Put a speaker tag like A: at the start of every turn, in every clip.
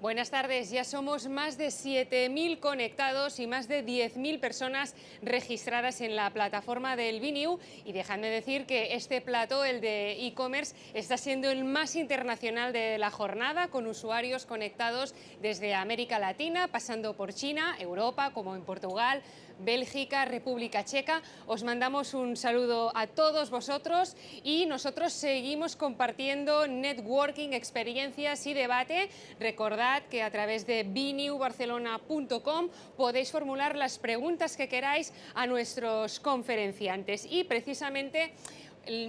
A: Buenas tardes, ya somos más de 7.000 conectados y más de 10.000 personas registradas en la plataforma del BNew, y déjame decir que este plató, el de e-commerce, está siendo el más internacional de la jornada, con usuarios conectados desde América Latina, pasando por China, Europa, como en Portugal, Bélgica, República Checa. Os mandamos un saludo a todos vosotros y nosotros seguimos compartiendo networking, experiencias y debate. Recordad que a través de bnewbarcelona.com podéis formular las preguntas que queráis a nuestros conferenciantes, y precisamente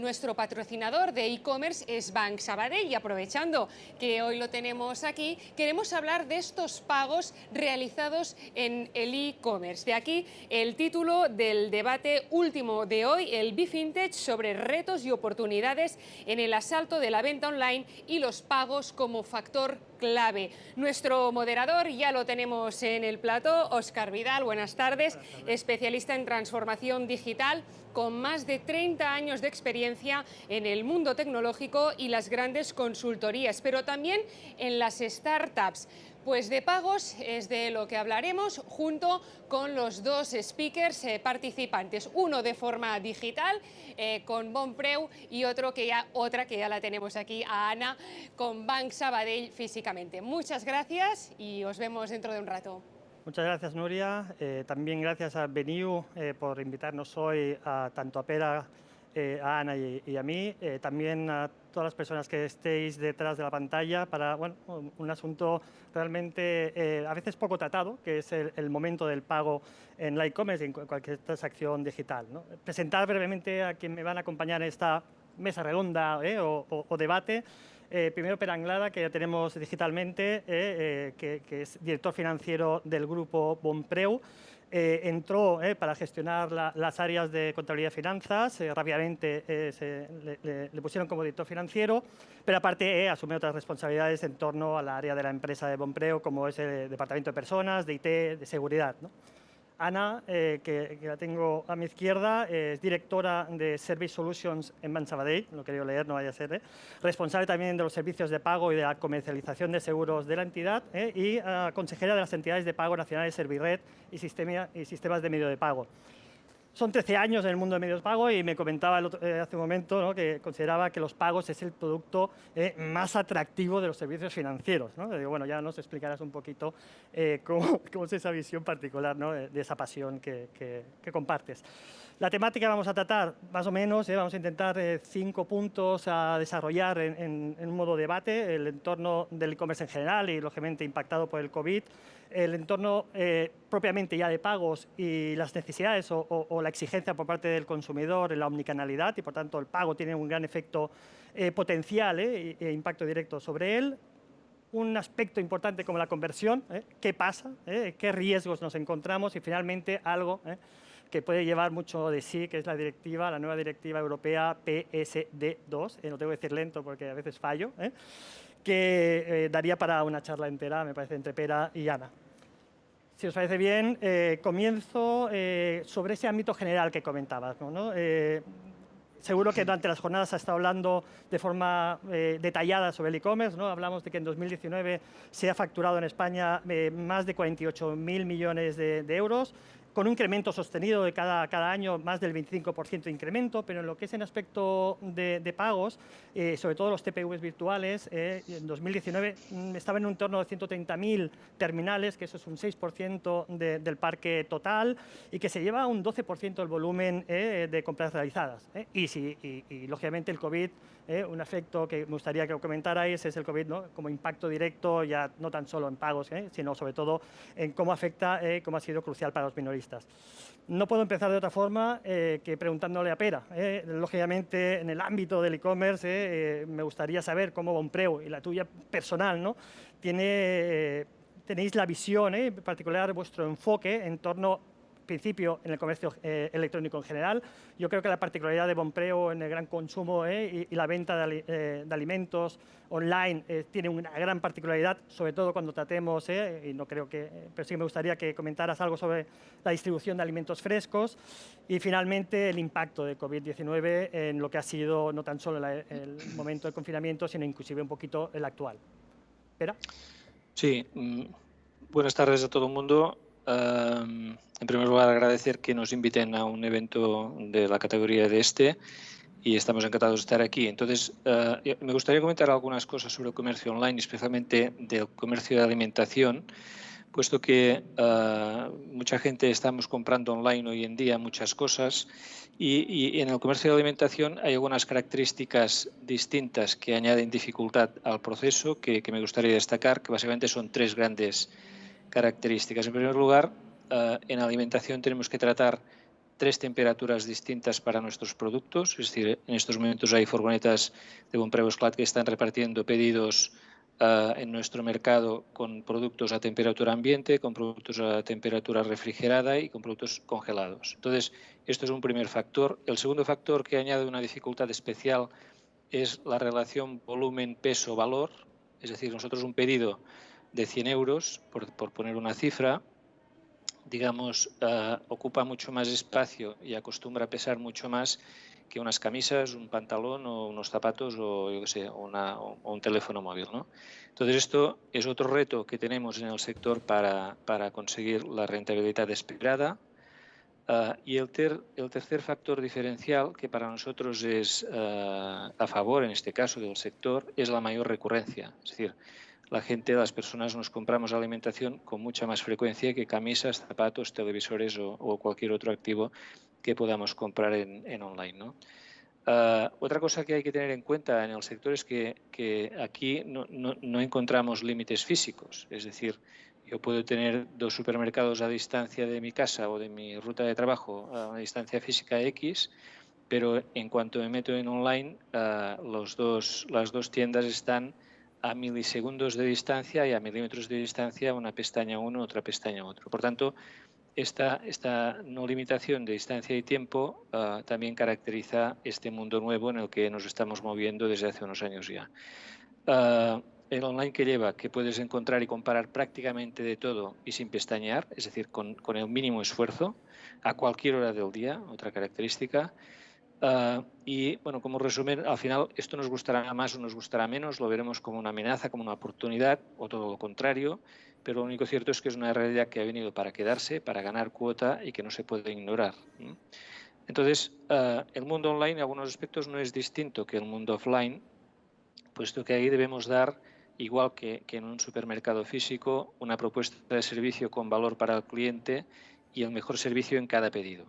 A: nuestro patrocinador de e-commerce es Banc Sabadell, y aprovechando que hoy lo tenemos aquí, queremos hablar de estos pagos realizados en el e-commerce. De aquí el título del debate último de hoy, el BeFintech, sobre retos y oportunidades en el asalto de la venta online y los pagos como factor clave. Nuestro moderador ya lo tenemos en el plató, Óscar Vidal. Buenas tardes, especialista en transformación digital, con más de 30 años de experiencia en el mundo tecnológico y las grandes consultorías, pero también en las startups. Pues de pagos es de lo que hablaremos junto con los dos speakers participantes, uno de forma digital con Bonpreu y otra que ya la tenemos aquí, a Ana, con Banc Sabadell físicamente. Muchas gracias y os vemos dentro de un rato.
B: Muchas gracias, Nuria. También gracias a BeNew por invitarnos hoy tanto a Pera, a Ana y a mí. También a todas las personas que estéis detrás de la pantalla para un asunto realmente a veces poco tratado, que es el momento del pago en la e-commerce y en cualquier transacción digital, ¿no? Presentar brevemente a quien me van a acompañar en esta mesa redonda o debate. Primero, Pere Anglada, que ya tenemos digitalmente, que es director financiero del grupo Bonpreu. Entró para gestionar las áreas de contabilidad y finanzas. Rápidamente le pusieron como director financiero, pero aparte asumió otras responsabilidades en torno a la área de la empresa de Bonpreu, como es el departamento de personas, de IT, de seguridad, ¿no? Ana, que la tengo a mi izquierda, es directora de Service Solutions en Banc Sabadell, lo he querido leer, no vaya a ser, responsable también de los servicios de pago y de la comercialización de seguros de la entidad, y consejera de las entidades de pago nacionales Servirred y sistemas de medio de pago. Son 13 años en el mundo de medios de pago y me comentaba hace un momento, ¿no?, que consideraba que los pagos es el producto más atractivo de los servicios financieros, ¿no? Digo, bueno, ya nos explicarás un poquito cómo es esa visión particular, ¿no?, de esa pasión que compartes. La temática que vamos a tratar, más o menos, vamos a intentar 5 puntos a desarrollar en un modo debate: el entorno del e-commerce en general y, lógicamente, impactado por el COVID, el entorno propiamente ya de pagos y las necesidades o la exigencia por parte del consumidor en la omnicanalidad, y por tanto el pago tiene un gran efecto potencial e impacto directo sobre él. Un aspecto importante como la conversión, qué pasa, qué riesgos nos encontramos, y finalmente algo que puede llevar mucho de sí, que es la nueva directiva europea PSD2, no tengo que decir lento porque a veces fallo, que daría para una charla entera, me parece, entre Pera y Ana. Si os parece bien, comienzo sobre ese ámbito general que comentabas, ¿no? Seguro que durante las jornadas se ha estado hablando de forma detallada sobre el e-commerce, ¿no? Hablamos de que en 2019 se ha facturado en España más de 48.000 millones de euros, con un incremento sostenido de cada año, más del 25% de incremento, pero en lo que es en aspecto de pagos, sobre todo los TPVs virtuales, en 2019 estaba en un entorno de 130.000 terminales, que eso es un 6% del parque total, y que se lleva un 12% del volumen de compras realizadas. Y lógicamente el COVID, un efecto que me gustaría que comentarais es el COVID, ¿no?, como impacto directo, ya no tan solo en pagos, sino sobre todo en cómo afecta, cómo ha sido crucial para los minoristas. No puedo empezar de otra forma que preguntándole a Pera. Lógicamente, en el ámbito del e-commerce, me gustaría saber cómo Bonpreu, y la tuya personal, ¿no?, tenéis la visión, en particular vuestro enfoque en torno, principio, en el comercio electrónico en general. Yo creo que la particularidad de Bonpreu en el gran consumo y la venta de alimentos online tiene una gran particularidad, sobre todo cuando tratemos, y no creo que, pero sí me gustaría que comentaras algo sobre la distribución de alimentos frescos, y finalmente el impacto de COVID-19 en lo que ha sido no tan solo el momento del confinamiento, sino inclusive un poquito el actual. ¿Pera?
C: Sí, buenas tardes a todo el mundo. En primer lugar, agradecer que nos inviten a un evento de la categoría de este y estamos encantados de estar aquí. Entonces, me gustaría comentar algunas cosas sobre el comercio online, especialmente del comercio de alimentación, puesto que mucha gente estamos comprando online hoy en día muchas cosas y en el comercio de alimentación hay algunas características distintas que añaden dificultad al proceso que me gustaría destacar, que básicamente son tres grandes características. En primer lugar, en alimentación tenemos que tratar tres temperaturas distintas para nuestros productos, es decir, en estos momentos hay furgonetas de Bonpreu-Esclat que están repartiendo pedidos en nuestro mercado con productos a temperatura ambiente, con productos a temperatura refrigerada y con productos congelados. Entonces, esto es un primer factor. El segundo factor que añade una dificultad especial es la relación volumen-peso-valor. Es decir, nosotros un pedido de 100 euros, por poner una cifra, digamos, ocupa mucho más espacio y acostumbra a pesar mucho más que unas camisas, un pantalón o unos zapatos o, yo qué sé, o un teléfono móvil, ¿no? Entonces, esto es otro reto que tenemos en el sector para conseguir la rentabilidad esperada. Y el tercer factor diferencial, que para nosotros es a favor, en este caso, del sector, es la mayor recurrencia. Es decir, la gente, las personas nos compramos alimentación con mucha más frecuencia que camisas, zapatos, televisores o cualquier otro activo que podamos comprar en online, ¿no? Otra cosa que hay que tener en cuenta en el sector es que aquí no encontramos límites físicos. Es decir, yo puedo tener dos supermercados a distancia de mi casa o de mi ruta de trabajo a una distancia física X, pero en cuanto me meto en online, las dos tiendas están a milisegundos de distancia y a milímetros de distancia, una pestaña uno, otra pestaña otro. Por tanto, esta no limitación de distancia y tiempo también caracteriza este mundo nuevo en el que nos estamos moviendo desde hace unos años ya. El online que lleva, que puedes encontrar y comparar prácticamente de todo y sin pestañear, es decir, con el mínimo esfuerzo, a cualquier hora del día, otra característica. Y bueno, como resumen, al final esto nos gustará más o nos gustará menos, lo veremos como una amenaza, como una oportunidad o todo lo contrario, pero lo único cierto es que es una realidad que ha venido para quedarse, para ganar cuota y que no se puede ignorar. Entonces, el mundo online en algunos aspectos no es distinto que el mundo offline, puesto que ahí debemos dar, igual que en un supermercado físico, una propuesta de servicio con valor para el cliente y el mejor servicio en cada pedido.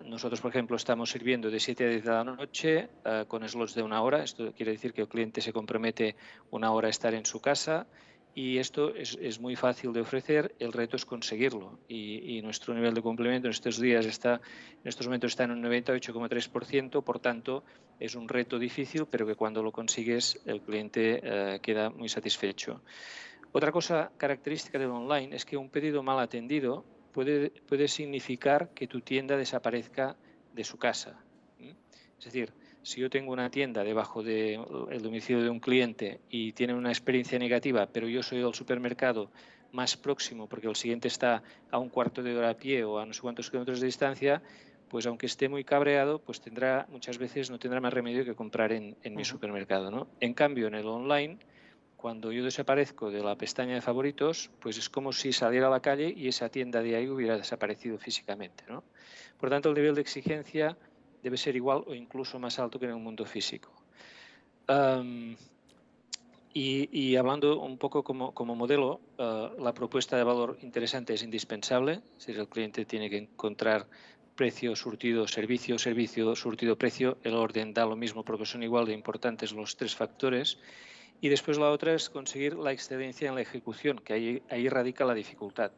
C: Nosotros, por ejemplo, estamos sirviendo de 7 a 10 de la noche con slots de 1 hora. Esto quiere decir que el cliente se compromete 1 hora a estar en su casa y esto es muy fácil de ofrecer. El reto es conseguirlo y nuestro nivel de cumplimiento en estos días en estos momentos está en un 98,3%. Por tanto, es un reto difícil, pero que cuando lo consigues el cliente queda muy satisfecho. Otra cosa característica del online es que un pedido mal atendido puede significar que tu tienda desaparezca de su casa. Es decir, si yo tengo una tienda debajo del domicilio de un cliente y tiene una experiencia negativa, pero yo soy el supermercado más próximo porque el siguiente está a un cuarto de hora a pie o a no sé cuántos kilómetros de distancia, pues aunque esté muy cabreado, pues muchas veces no tendrá más remedio que comprar en mi supermercado, ¿no? En cambio, en el online, cuando yo desaparezco de la pestaña de favoritos, pues es como si saliera a la calle y esa tienda de ahí hubiera desaparecido físicamente, ¿no? Por tanto, el nivel de exigencia debe ser igual o incluso más alto que en el mundo físico. Y hablando un poco como modelo, la propuesta de valor interesante es indispensable. Es decir, el cliente tiene que encontrar precio, surtido, servicio, servicio, surtido, precio. El orden da lo mismo porque son igual de importantes los tres factores. Y después la otra es conseguir la excelencia en la ejecución, que ahí radica la dificultad,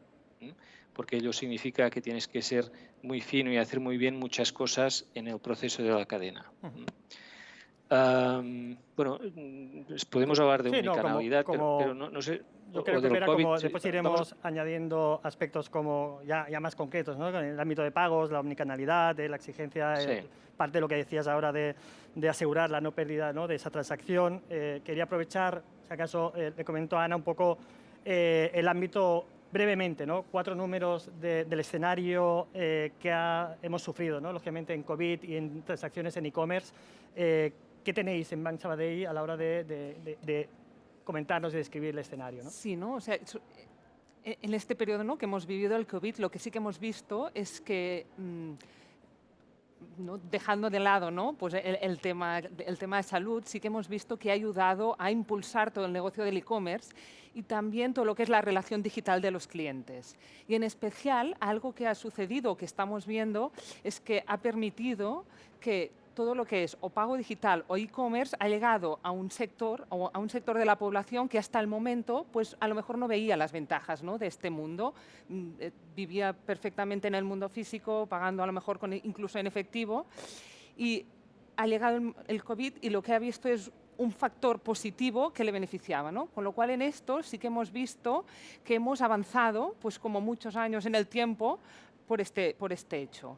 C: porque ello significa que tienes que ser muy fino y hacer muy bien muchas cosas en el proceso de la cadena. Bueno, podemos hablar de omnicanalidad, pero no sé.
B: Yo creo que era como después iremos añadiendo aspectos como ya más concretos, ¿no? En el ámbito de pagos, la omnicanalidad, la exigencia, sí. Parte de lo que decías ahora de asegurar la no pérdida, ¿no? De esa transacción. Quería aprovechar, si acaso le comento a Ana un poco el ámbito brevemente, ¿no? 4 números del escenario que hemos sufrido, ¿no? Lógicamente en COVID y en transacciones en e-commerce. ¿Qué tenéis en Banc Sabadell a la hora de comentarnos y describir el escenario, ¿no?
D: Sí, ¿no? O sea, en este periodo, ¿no?, que hemos vivido el COVID, lo que sí que hemos visto es que, ¿no?, dejando de lado, ¿no?, pues el tema de salud, sí que hemos visto que ha ayudado a impulsar todo el negocio del e-commerce y también todo lo que es la relación digital de los clientes. Y en especial, algo que ha sucedido, que estamos viendo, es que ha permitido que todo lo que es o pago digital o e-commerce ha llegado a un sector de la población que hasta el momento, pues a lo mejor no veía las ventajas, ¿no?, de este mundo. Vivía perfectamente en el mundo físico, pagando a lo mejor incluso en efectivo, y ha llegado el COVID y lo que ha visto es un factor positivo que le beneficiaba, ¿no? Con lo cual en esto sí que hemos visto que hemos avanzado, pues como muchos años en el tiempo, por este hecho.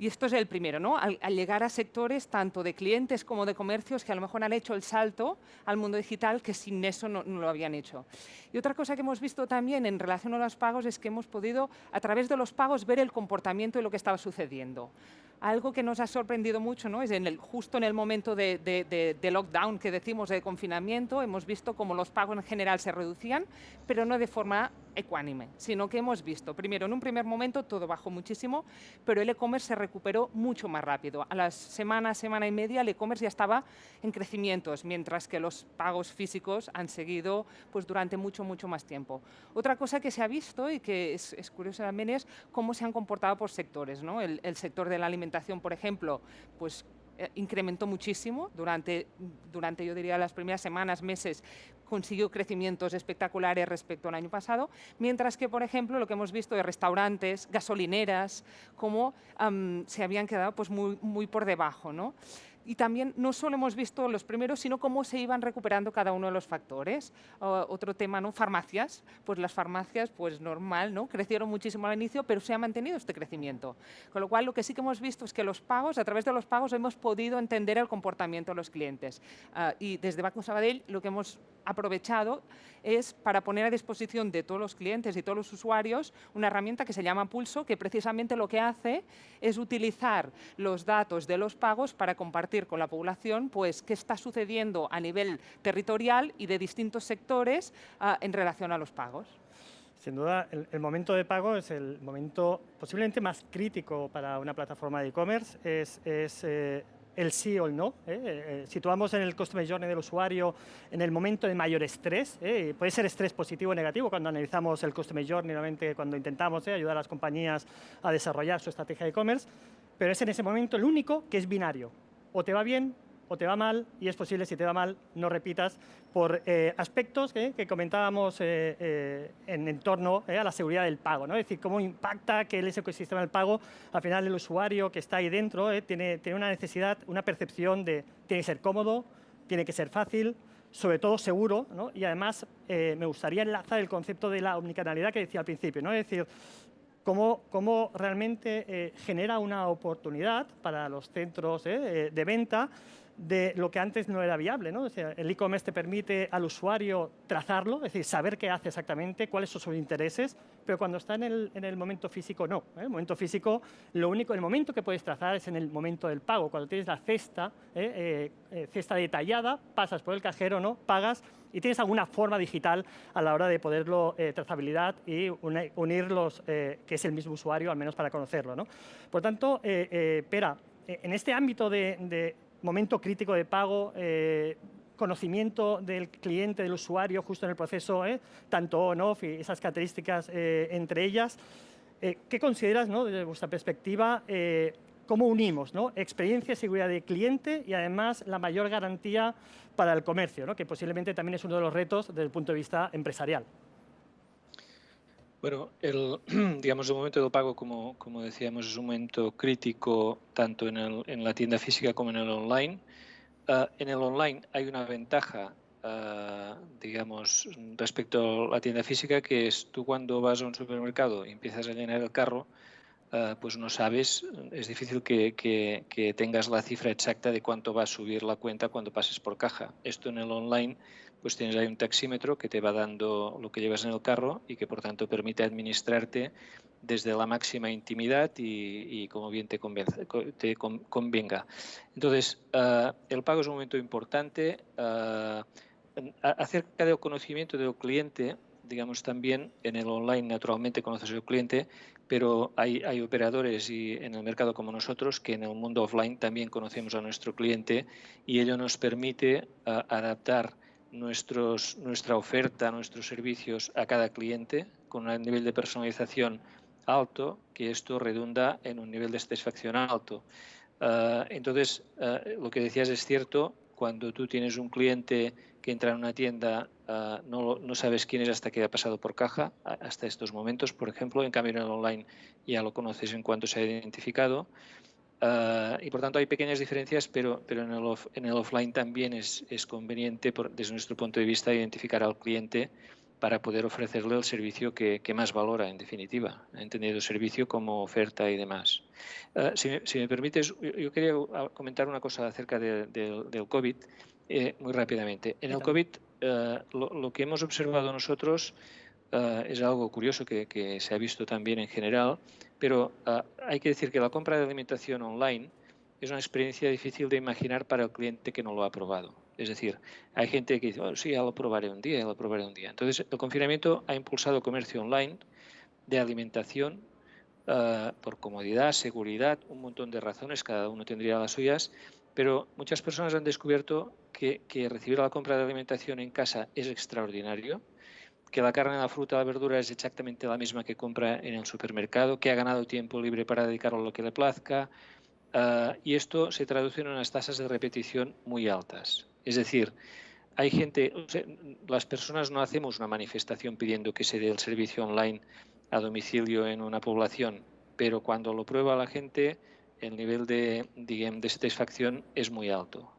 D: Y esto es el primero, ¿no? Al llegar a sectores tanto de clientes como de comercios que a lo mejor han hecho el salto al mundo digital que sin eso no lo habían hecho. Y otra cosa que hemos visto también en relación a los pagos es que hemos podido, a través de los pagos, ver el comportamiento y lo que estaba sucediendo. Algo que nos ha sorprendido mucho, ¿no?, es justo en el momento de lockdown que decimos, de confinamiento, hemos visto cómo los pagos en general se reducían, pero no de forma ecuánime, sino que hemos visto, primero, en un primer momento todo bajó muchísimo, pero el e-commerce se recuperó mucho más rápido. A las semana y media el e-commerce ya estaba en crecimientos, mientras que los pagos físicos han seguido pues, durante mucho más tiempo. Otra cosa que se ha visto y que es curioso también es cómo se han comportado por sectores, ¿no? El sector de la alimentación, por ejemplo, pues incrementó muchísimo durante, yo diría, las primeras semanas, meses, consiguió crecimientos espectaculares respecto al año pasado, mientras que, por ejemplo, lo que hemos visto de restaurantes, gasolineras, cómo se habían quedado pues, muy por debajo, ¿no? Y también no solo hemos visto los primeros, sino cómo se iban recuperando cada uno de los factores. Otro tema, ¿no? Farmacias. Pues las farmacias, pues normal, ¿no? Crecieron muchísimo al inicio, pero se ha mantenido este crecimiento. Con lo cual, lo que sí que hemos visto es que los pagos, a través de los pagos, hemos podido entender el comportamiento de los clientes. Y desde Banco Sabadell, lo que hemos aprovechado es para poner a disposición de todos los clientes y todos los usuarios una herramienta que se llama Pulso, que precisamente lo que hace es utilizar los datos de los pagos para compartir con la población pues, qué está sucediendo a nivel territorial y de distintos sectores en relación a los pagos.
B: Sin duda, el momento de pago es el momento posiblemente más crítico para una plataforma de e-commerce. Es el sí o el no. Situamos en el Customer Journey del usuario en el momento de mayor estrés. Puede ser estrés positivo o negativo cuando analizamos el Customer Journey, normalmente cuando intentamos ayudar a las compañías a desarrollar su estrategia de e-commerce, pero es en ese momento el único que es binario. O te va bien o te va mal, y es posible, si te va mal, no repitas por aspectos que comentábamos en torno a la seguridad del pago, ¿no? Es decir, cómo impacta que el ecosistema del pago, al final el usuario que está ahí dentro tiene una necesidad, una percepción de tiene que ser cómodo, tiene que ser fácil, sobre todo seguro, ¿no? Y además me gustaría enlazar el concepto de la omnicanalidad que decía al principio, ¿no? Es decir, cómo realmente genera una oportunidad para los centros de venta de lo que antes no era viable, ¿no? O sea, el e-commerce te permite al usuario trazarlo, es decir, saber qué hace exactamente, cuáles son sus intereses, pero cuando está en el momento físico, no. En el momento físico, el momento que puedes trazar es en el momento del pago. Cuando tienes la cesta, cesta detallada, pasas por el cajero, ¿no? Pagas y tienes alguna forma digital a la hora de poderlo, trazabilidad y unir que es el mismo usuario, al menos para conocerlo, ¿no? Por tanto, Pera, en este ámbito de momento crítico de pago, conocimiento del cliente, del usuario, justo en el proceso, tanto on-off y esas características entre ellas, ¿qué consideras, ¿no?, desde vuestra perspectiva, cómo unimos, ¿no?, experiencia y seguridad del cliente y además la mayor garantía para el comercio, ¿no?, que posiblemente también es uno de los retos desde el punto de vista empresarial?
C: Bueno, digamos, el momento del pago, como decíamos, es un momento crítico tanto en la tienda física como en el online. En el online hay una ventaja, digamos, respecto a la tienda física, que es tú cuando vas a un supermercado y empiezas a llenar el carro, pues no sabes, es difícil que tengas la cifra exacta de cuánto va a subir la cuenta cuando pases por caja. Esto en el online, pues tienes ahí un taxímetro que te va dando lo que llevas en el carro y que por tanto permite administrarte desde la máxima intimidad y como bien te convenga. Entonces, el pago es un momento importante. acerca del conocimiento del cliente, digamos también en el online naturalmente conoces al cliente, pero hay operadores en el mercado como nosotros que en el mundo offline también conocemos a nuestro cliente y ello nos permite adaptar nuestra oferta, nuestros servicios a cada cliente con un nivel de personalización alto, que esto redunda en un nivel de satisfacción alto. Entonces, lo que decías es cierto, cuando tú tienes un cliente que entra en una tienda, no sabes quién es hasta que ha pasado por caja, hasta estos momentos, por ejemplo. En cambio, en el online ya lo conoces en cuanto se ha identificado. Y por tanto hay pequeñas diferencias, pero en el offline también es conveniente, desde nuestro punto de vista, identificar al cliente para poder ofrecerle el servicio que más valora, en definitiva, entendiendo servicio como oferta y demás. Si me permites, yo quería comentar una cosa acerca del COVID muy rápidamente. En el COVID, lo que hemos observado nosotros es algo curioso que se ha visto también en general, pero hay que decir que la compra de alimentación online es una experiencia difícil de imaginar para el cliente que no lo ha probado. Es decir, hay gente que dice, oh, sí, ya lo probaré un día, ya lo probaré un día. Entonces, el confinamiento ha impulsado el comercio online de alimentación por comodidad, seguridad, un montón de razones, cada uno tendría las suyas, pero muchas personas han descubierto que recibir la compra de alimentación en casa es extraordinario, que la carne, la fruta, la verdura es exactamente la misma que compra en el supermercado, que ha ganado tiempo libre para dedicarlo a lo que le plazca, y esto se traduce en unas tasas de repetición muy altas. Es decir, hay gente, o sea, las personas no hacemos una manifestación pidiendo que se dé el servicio online a domicilio en una población, pero cuando lo prueba la gente, el nivel de satisfacción es muy alto.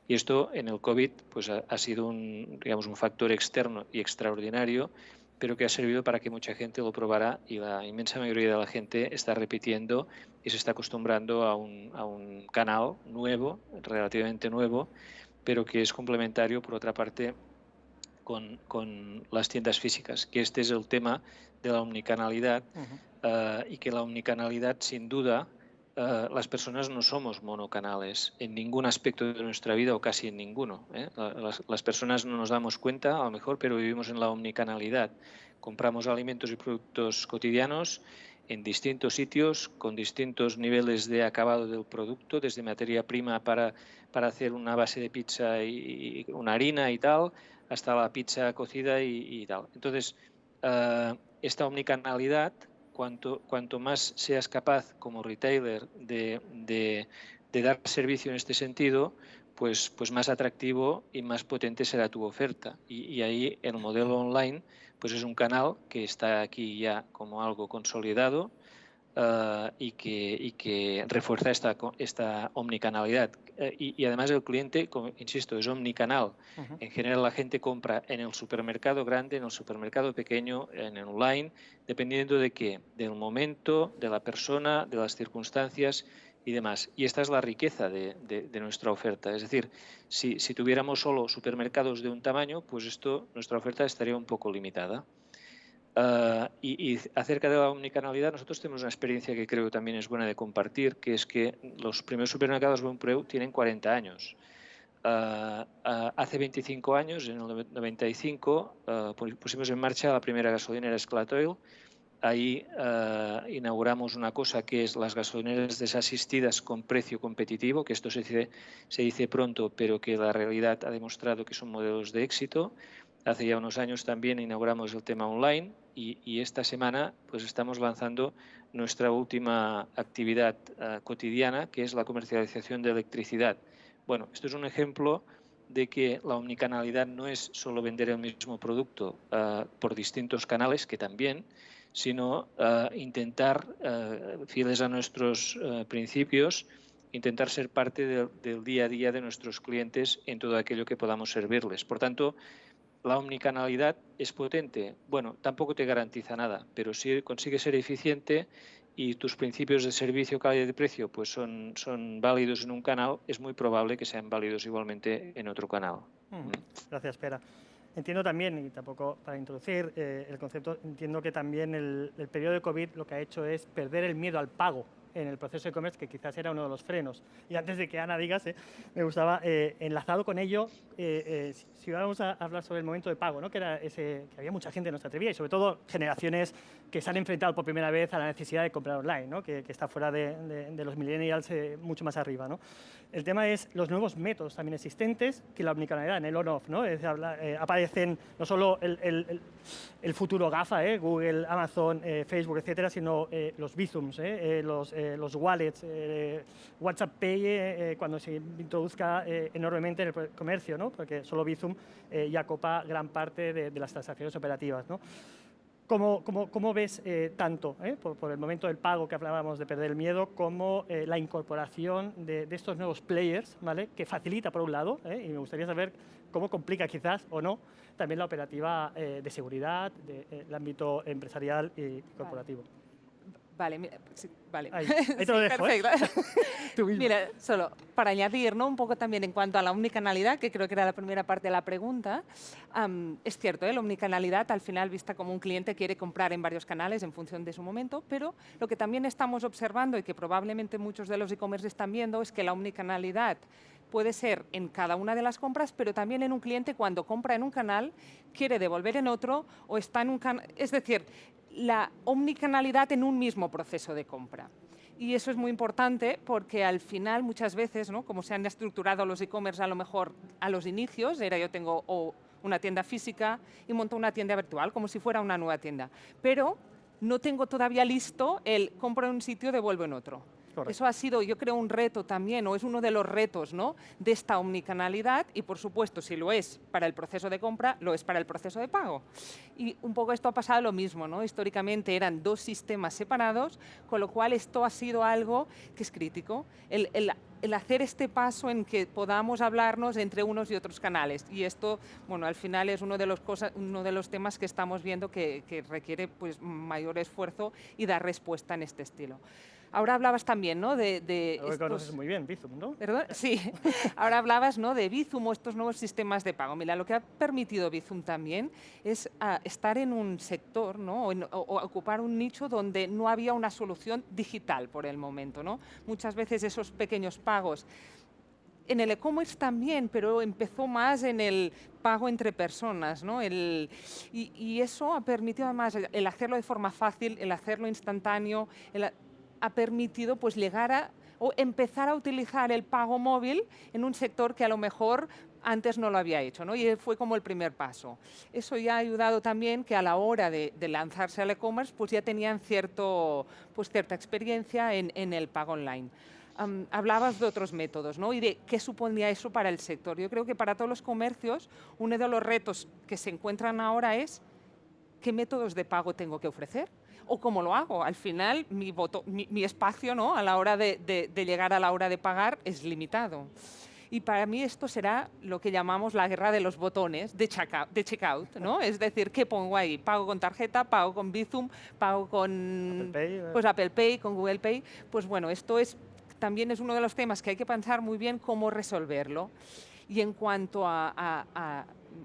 C: Y esto en el COVID pues ha sido un factor externo y extraordinario, pero que ha servido para que mucha gente lo probara y la inmensa mayoría de la gente está repitiendo y se está acostumbrando a un canal nuevo, relativamente nuevo, pero que es complementario, por otra parte, con las tiendas físicas, que este es el tema de la omnicanalidad. Y que la omnicanalidad, sin duda, las personas no somos monocanales en ningún aspecto de nuestra vida o casi en ninguno. Las personas no nos damos cuenta, a lo mejor, pero vivimos en la omnicanalidad. Compramos alimentos y productos cotidianos en distintos sitios, con distintos niveles de acabado del producto, desde materia prima para hacer una base de pizza y una harina y tal, hasta la pizza cocida y tal. Entonces, esta omnicanalidad, cuanto más seas capaz como retailer de dar servicio en este sentido, pues más atractivo y más potente será tu oferta. Y ahí el modelo online pues es un canal que está aquí ya como algo consolidado y que refuerza esta omnicanalidad. Y además el cliente, como, insisto, es omnicanal. En general la gente compra en el supermercado grande, en el supermercado pequeño, en el online, dependiendo de qué, del momento, de la persona, de las circunstancias y demás. Y esta es la riqueza de nuestra oferta. Es decir, si tuviéramos solo supermercados de un tamaño, pues nuestra oferta estaría un poco limitada. Y acerca de la omnicanalidad, nosotros tenemos una experiencia que creo que también es buena de compartir, que es que los primeros supermercados Bonpreu tienen 40 años. Hace 25 años, en el 95, pusimos en marcha la primera gasolinera Esclatoil. Ahí inauguramos una cosa que es las gasolineras desasistidas con precio competitivo, que esto se dice pronto, pero que la realidad ha demostrado que son modelos de éxito. Hace ya unos años también inauguramos el tema online y esta semana pues estamos lanzando nuestra última actividad cotidiana, que es la comercialización de electricidad. Bueno, esto es un ejemplo de que la omnicanalidad no es solo vender el mismo producto por distintos canales, que también, sino intentar, fieles a nuestros principios, intentar ser parte del día a día de nuestros clientes en todo aquello que podamos servirles. Por tanto, la omnicanalidad es potente. Bueno, tampoco te garantiza nada, pero si consigues ser eficiente y tus principios de servicio, calidad y de precio pues son válidos en un canal, es muy probable que sean válidos igualmente en otro canal.
B: Gracias, Pere. Entiendo también, y tampoco para introducir el concepto, entiendo que también el periodo de COVID lo que ha hecho es perder el miedo al pago en el proceso de e-commerce, que quizás era uno de los frenos. Y antes de que Ana digas, me gustaba, enlazado con ello, si vamos a hablar sobre el momento de pago, ¿no? Que era ese, que había mucha gente que no se atrevía, y sobre todo generaciones que se han enfrentado por primera vez a la necesidad de comprar online, ¿no? Que está fuera de los millennials, mucho más arriba, ¿no? El tema es los nuevos métodos también existentes, que la omnicanalidad en el on-off, ¿no? Aparecen no solo el futuro GAFA, Google, Amazon, Facebook, etcétera, sino los Bizums, los wallets, WhatsApp Pay, cuando se introduzca enormemente en el comercio, ¿no? Porque solo Bizum ya copa gran parte de las transacciones operativas, ¿no? ¿Cómo ves tanto por el momento del pago que hablábamos de perder el miedo, como la incorporación de estos nuevos players, ¿vale? Que facilita por un lado, y me gustaría saber cómo complica quizás o no también la operativa de seguridad, del ámbito empresarial y corporativo?
D: Vale, mira, sí, vale.
B: Ahí te lo dejo,
D: perfecto.
B: Tú mismo.
D: Mira, solo para añadir, ¿no? Un poco también en cuanto a la omnicanalidad, que creo que era la primera parte de la pregunta. Es cierto, la omnicanalidad al final vista como un cliente quiere comprar en varios canales en función de su momento, pero lo que también estamos observando y que probablemente muchos de los e-commerce están viendo es que la omnicanalidad puede ser en cada una de las compras, pero también en un cliente cuando compra en un canal, quiere devolver en otro o está en un canal. Es decir, la omnicanalidad en un mismo proceso de compra. Y eso es muy importante porque al final muchas veces, ¿no? Como se han estructurado los e-commerce a lo mejor a los inicios, yo tengo una tienda física y monto una tienda virtual como si fuera una nueva tienda, pero no tengo todavía listo el compro en un sitio, devuelvo en otro. Correcto. Eso ha sido, yo creo, un reto también, o es uno de los retos, ¿no? De esta omnicanalidad y, por supuesto, si lo es para el proceso de compra, lo es para el proceso de pago. Y un poco esto ha pasado lo mismo, ¿no? Históricamente eran dos sistemas separados, con lo cual esto ha sido algo que es crítico. El hacer este paso en que podamos hablarnos entre unos y otros canales. Y esto, bueno, al final es uno de los temas que estamos viendo que requiere pues, mayor esfuerzo y dar respuesta en este estilo. Ahora hablabas también, ¿no?
B: Lo conoces muy bien, Bizum, ¿no?
D: ¿Perdón? Sí. Ahora hablabas, ¿no? De Bizum o estos nuevos sistemas de pago. Mira, lo que ha permitido Bizum también es estar en un sector, ¿no? O ocupar un nicho donde no había una solución digital por el momento, ¿no? Muchas veces esos pequeños pagos en el e-commerce también, pero empezó más en el pago entre personas, ¿no? Y eso ha permitido además el hacerlo de forma fácil, el hacerlo instantáneo, ha permitido pues llegar o empezar a utilizar el pago móvil en un sector que a lo mejor antes no lo había hecho, ¿no? Y fue como el primer paso. Eso ya ha ayudado también que a la hora de lanzarse al e-commerce pues ya tenían cierta experiencia en el pago online. Hablabas de otros métodos, ¿no? Y de qué supondría eso para el sector. Yo creo que para todos los comercios uno de los retos que se encuentran ahora es qué métodos de pago tengo que ofrecer o cómo lo hago. Al final mi espacio, ¿no? A la hora de llegar a la hora de pagar es limitado. Y para mí esto será lo que llamamos la guerra de los botones de checkout, ¿no? Es decir, ¿qué pongo ahí? ¿Pago con tarjeta? ¿Pago con Bizum? ¿Pago con Apple Pay, con Google Pay? Pues bueno, esto también es uno de los temas que hay que pensar muy bien cómo resolverlo. Y en cuanto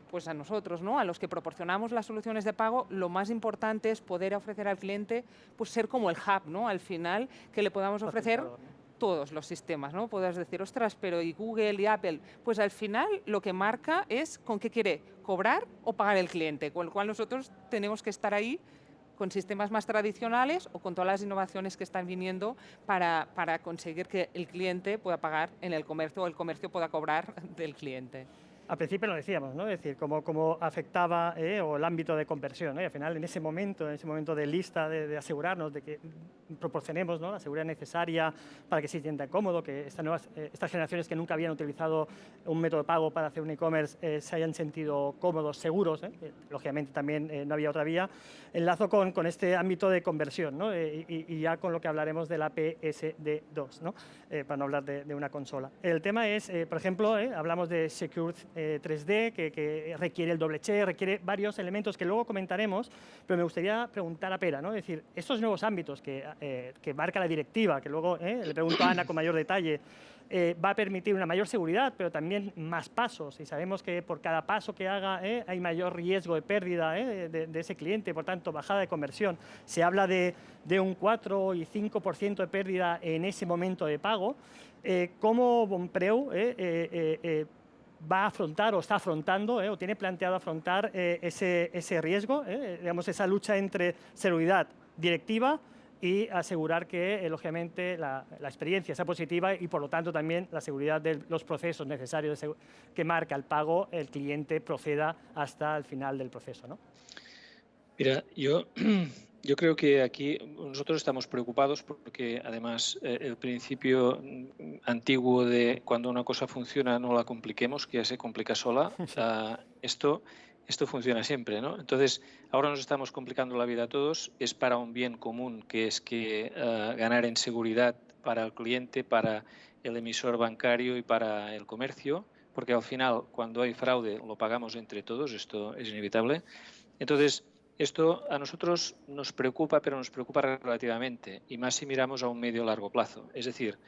D: pues a nosotros, ¿no? A los que proporcionamos las soluciones de pago, lo más importante es poder ofrecer al cliente, pues ser como el hub, ¿no? Al final, que le podamos ofrecer todos los sistemas, ¿no? Puedes decir, ostras, pero ¿y Google y Apple? Pues al final lo que marca es con qué quiere cobrar o pagar el cliente, con lo cual nosotros tenemos que estar ahí con sistemas más tradicionales o con todas las innovaciones que están viniendo para conseguir que el cliente pueda pagar en el comercio o el comercio pueda cobrar del cliente.
B: Al principio lo decíamos, ¿no? Es decir, cómo afectaba o el ámbito de conversión, ¿no? Y al final, en ese momento de lista, de asegurarnos de que proporcionemos, ¿no? La seguridad necesaria para que se sienta cómodo, que estas generaciones que nunca habían utilizado un método de pago para hacer un e-commerce se hayan sentido cómodos, seguros, lógicamente también no había otra vía. Enlazo con este ámbito de conversión, ¿no? Y ya con lo que hablaremos de la PSD2, ¿no? Para no hablar de una consola. El tema es, por ejemplo, hablamos de Secured 3D que requiere el doble check, requiere varios elementos que luego comentaremos, pero me gustaría preguntar a Pera, ¿no? Es decir, estos nuevos ámbitos que marca la directiva, que luego le pregunto a Ana con mayor detalle, va a permitir una mayor seguridad, pero también más pasos. Y sabemos que por cada paso que haga hay mayor riesgo de pérdida de ese cliente, por tanto, bajada de conversión. Se habla de un 4 y 5% de pérdida en ese momento de pago. ¿Cómo Bonpreu va a afrontar o está afrontando o tiene planteado afrontar ese riesgo, digamos, esa lucha entre seguridad directiva y asegurar que, lógicamente, la experiencia sea positiva y, por lo tanto, también la seguridad de los procesos necesarios que marca el pago, el cliente proceda hasta el final del proceso, ¿no?
C: Mira, yo creo que aquí nosotros estamos preocupados porque, además, el principio antiguo de cuando una cosa funciona no la compliquemos, que ya se complica sola, esto funciona siempre, ¿no? Entonces, ahora nos estamos complicando la vida a todos, es para un bien común, que es que ganar en seguridad para el cliente, para el emisor bancario y para el comercio, porque al final, cuando hay fraude, lo pagamos entre todos, esto es inevitable. Entonces, esto a nosotros nos preocupa, pero nos preocupa relativamente, y más si miramos a un medio o largo plazo. Es decir,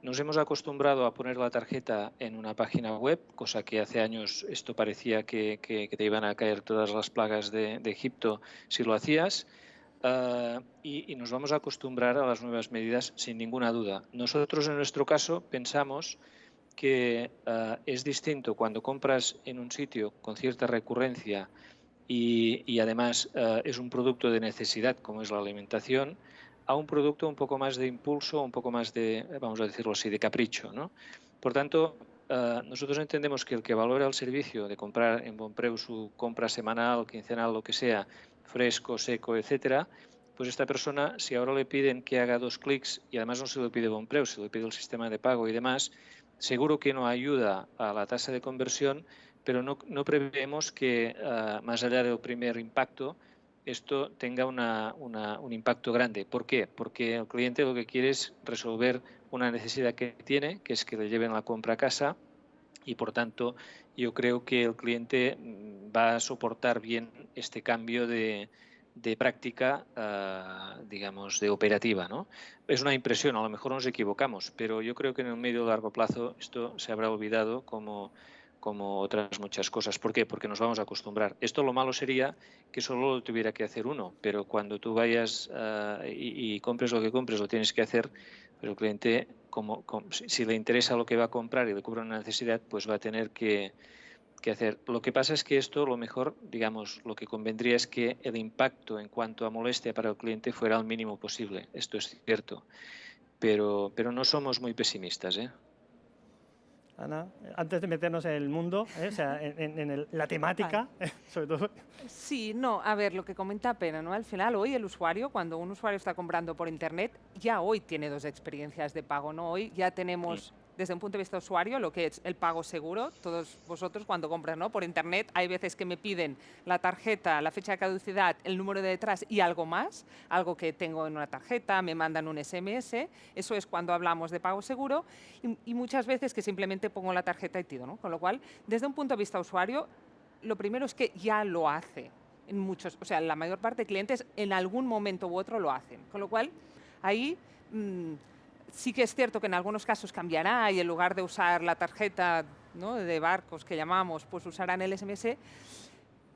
C: nos hemos acostumbrado a poner la tarjeta en una página web, cosa que hace años esto parecía que te iban a caer todas las plagas de Egipto si lo hacías, y nos vamos a acostumbrar a las nuevas medidas sin ninguna duda. Nosotros, en nuestro caso, pensamos que es distinto cuando compras en un sitio con cierta recurrencia y además es un producto de necesidad, como es la alimentación, a un producto un poco más de impulso, un poco más de, vamos a decirlo así, de capricho, ¿no? Por tanto, nosotros entendemos que el que valora el servicio de comprar en Bonpreu su compra semanal, quincenal, lo que sea, fresco, seco, etcétera, pues esta persona, si ahora le piden que haga 2 clics, y además no se lo pide Bonpreu, se lo pide el sistema de pago y demás, seguro que no ayuda a la tasa de conversión, pero no preveemos que, más allá del primer impacto, esto tenga un impacto grande. ¿Por qué? Porque el cliente lo que quiere es resolver una necesidad que tiene, que es que le lleven la compra a casa, y por tanto yo creo que el cliente va a soportar bien este cambio de práctica, digamos, de operativa, ¿no? Es una impresión, a lo mejor nos equivocamos, pero yo creo que en el medio o largo plazo esto se habrá olvidado como otras muchas cosas. ¿Por qué? Porque nos vamos a acostumbrar. Esto, lo malo sería que solo lo tuviera que hacer uno, pero cuando tú vayas y compres lo que compres, lo tienes que hacer, pero el cliente, si le interesa lo que va a comprar y le cubre una necesidad, pues va a tener que hacer. Lo que pasa es que esto, lo mejor, digamos, lo que convendría es que el impacto en cuanto a molestia para el cliente fuera el mínimo posible. Esto es cierto, pero no somos muy pesimistas, ¿eh?
B: Ana, antes de meternos en el mundo, o sea, en la temática, sobre todo.
D: Sí, no, a ver, lo que comenta Pera, ¿no? Al final, hoy el usuario, cuando un usuario está comprando por Internet, ya hoy tiene 2 experiencias de pago, ¿no? Hoy ya tenemos, desde un punto de vista usuario, lo que es el pago seguro. Todos vosotros, cuando compran, ¿no?, por Internet, hay veces que me piden la tarjeta, la fecha de caducidad, el número de detrás y algo más, algo que tengo en una tarjeta, me mandan un SMS. Eso es cuando hablamos de pago seguro, y muchas veces que simplemente pongo la tarjeta y tiro, ¿no? Con lo cual, desde un punto de vista usuario, lo primero es que ya lo hace. En muchos, o sea, la mayor parte de clientes en algún momento u otro lo hacen. Con lo cual, ahí sí que es cierto que en algunos casos cambiará y en lugar de usar la tarjeta, ¿no?, de barcos que llamamos, pues usarán el SMS,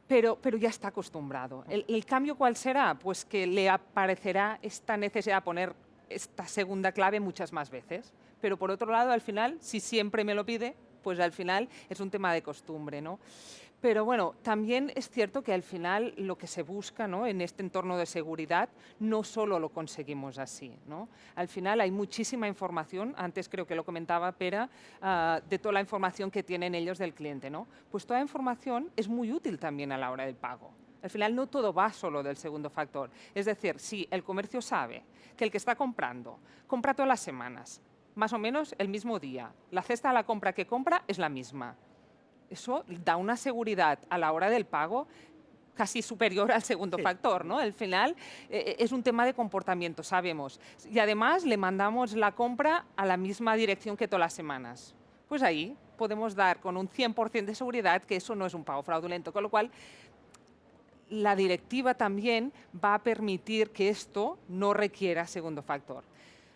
D: pero ya está acostumbrado. ¿El cambio cuál será? Pues que le aparecerá esta necesidad de poner esta segunda clave muchas más veces. Pero por otro lado, al final, si siempre me lo pide, pues al final es un tema de costumbre, ¿no? Pero bueno, también es cierto que al final lo que se busca, ¿no?, en este entorno de seguridad, no solo lo conseguimos así, ¿no? Al final hay muchísima información, antes creo que lo comentaba Pera, de toda la información que tienen ellos del cliente, ¿no? Pues toda la información es muy útil también a la hora del pago. Al final no todo va solo del segundo factor. Es decir, si el comercio sabe que el que está comprando compra todas las semanas, más o menos el mismo día, la cesta de la compra que compra es la misma, eso da una seguridad a la hora del pago casi superior al segundo factor, ¿no? Al final es un tema de comportamiento, sabemos. Y además le mandamos la compra a la misma dirección que todas las semanas. Pues ahí podemos dar con un 100% de seguridad que eso no es un pago fraudulento, con lo cual la directiva también va a permitir que esto no requiera segundo factor.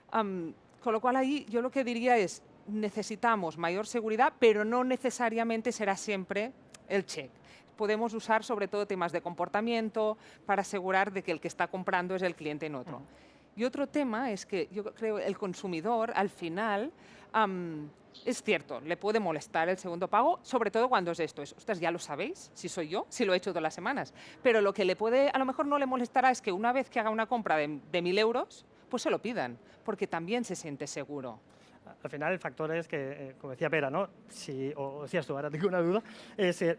D: Con lo cual ahí yo lo que diría es, necesitamos mayor seguridad, pero no necesariamente será siempre el cheque. Podemos usar sobre todo temas de comportamiento para asegurar de que el que está comprando es el cliente y no otro. Y otro tema es que yo creo que el consumidor al final, es cierto, le puede molestar el segundo pago, sobre todo cuando es esto, ostras, ya lo sabéis, si soy yo, si lo he hecho todas las semanas, pero lo que le puede, a lo mejor no le molestará es que una vez que haga una compra de 1.000 euros, pues se lo pidan, porque también se siente seguro.
B: Al final el factor es que, como decía Pera, ¿no? O decías tú, ahora tengo una duda,